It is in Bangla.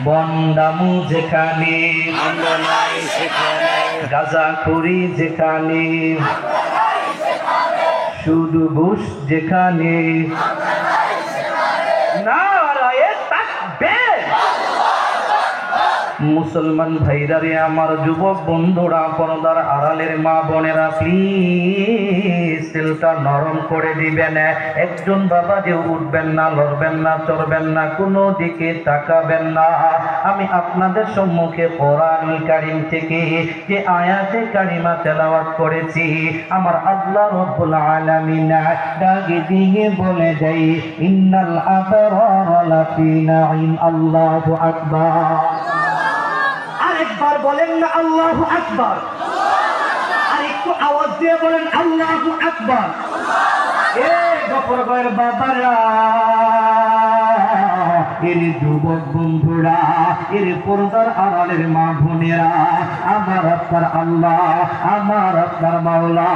বন্ডামু যেখানে গাঁজাখুরি যেখানে শুধু ঘুষ যেখানে নারায়ে তাকবীর। মুসলমান ভাইরা রে, আমার যুবক বন্ধুরা, পর্দার আড়ালের মা বোনেরা, প্লিজ দিলটা নরম করে দিবেন। একজন বাবা যে উঠবেন না, লড়বেন না, চড়বেন না, কোনো দিকে তাকাবেন না। আমি আপনাদের সম্মুখে কোরআনুল কারীম থেকে যে আয়াতে কারিমা তেলাওয়াত করেছি, আমার আল্লাহ রাব্বুল আলামিন ডাকে দিয়ে বলে দেই, ইন্নাল আবরারা লাফি নাঈম। আল্লাহু আকবার। আরেকবার বলেন না আল্লাহু আকবার। আর একটু আওয়াজ দিয়ে বলেন আল্লাহু আকবার। গফরগয়ের বাবারা, এর যুবক বন্ধুরা, এর পর্দার আড়ালের মা বোনেরা, আমার আপনার আল্লাহ, আমার আপনার মাওলা